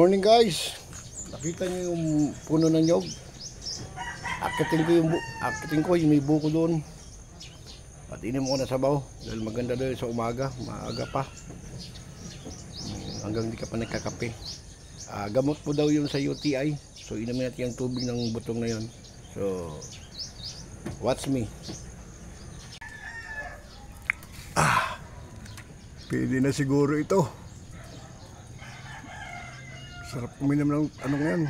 Morning guys. Nakita niyo yung puno ng nyog? Akitin ko yung may buko doon. At inim ko na sabaw dahil maganda doon sa umaga, maaga pa. Hanggang di ka pa nagkakape. Gamot po daw yun sa UTI. So inumin natin yung tubig ng butong na yun. So watch me. Pwede na siguro ito. Sarap uminom ng ano ngayon,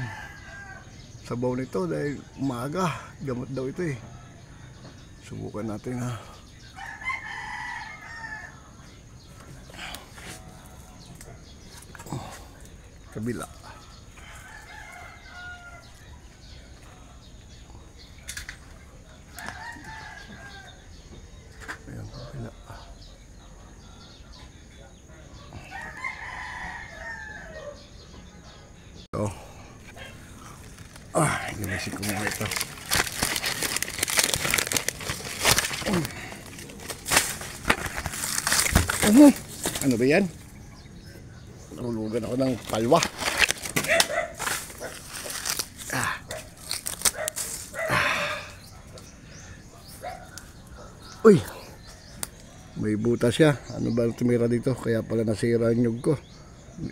sabaw nito dahil umaga. Gamot daw ito eh. Subukan natin ha. Kabila. Ayan, kabila. Ginisin ko muna ito. Ano ba yan? Nahulugan ako ng palwa. Uy! May butas siya. Ano ba tumira dito? Kaya pala nasira ang nyug ko.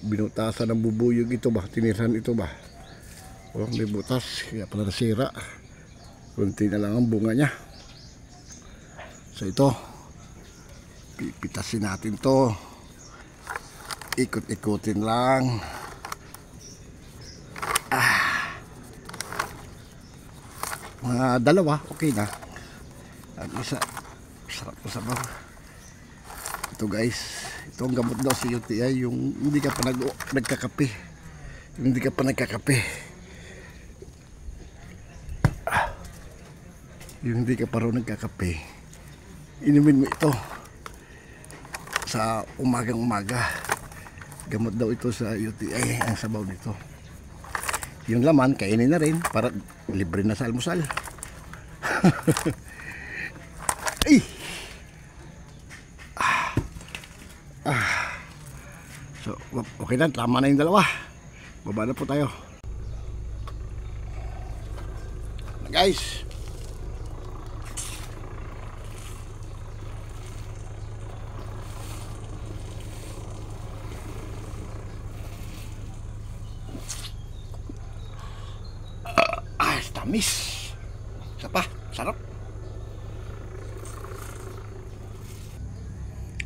Binutasan ng bubuyog ito ba? Tiniran ito ba? Oh, may butas, kaya pala nasira. Kunti na lang ang bunga niya. So ito, pipitasin natin to. Ikot-ikutin lang. Mga dalawa, okay na. Ang isa, sarap po sabaw. Ito guys, ito ang gamot daw sa UTI, yung hindi ka pa nagkakape. Hindi ka pa nagkakape. Yung hindi ka pa rin nagkakape, inumin mo ito sa umagang-umaga. Gamot daw ito sa UTI, ang sabaw nito. Yung laman, kainin na rin para libre na sa almusal. Ay! So, okay na, tama na yung dalawa. Baba na po tayo. Guys, tamis. Isa pa, sarap.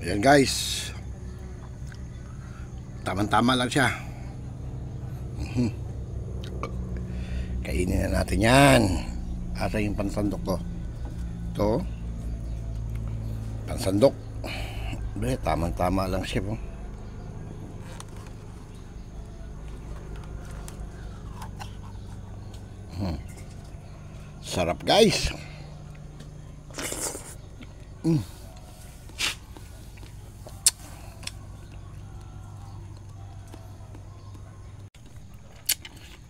Ayan guys, tama-tama lang siya. Kainin na natin yan. Asa yung pansandok ko? Ito pansandok. Tama-tama lang siya po. Sarap guys.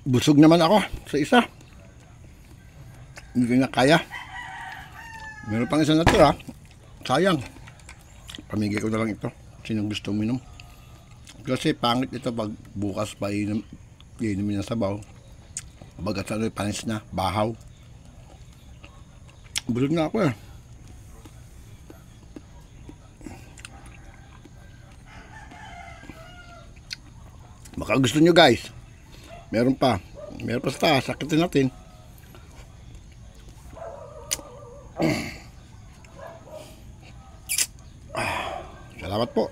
Busog naman ako sa isa. Hindi ko na kaya. Meron pang isa natira. Sayang. Pamigay ko na lang ito. Sinong gusto uminom. Kasi pangit ito pag bukas pa inumin ng sabaw. Bagat sa panis na. Bahaw. Busog na ako eh. Baka gusto nyo guys. Meron pa sa taas. Sakitin natin. Salamat po.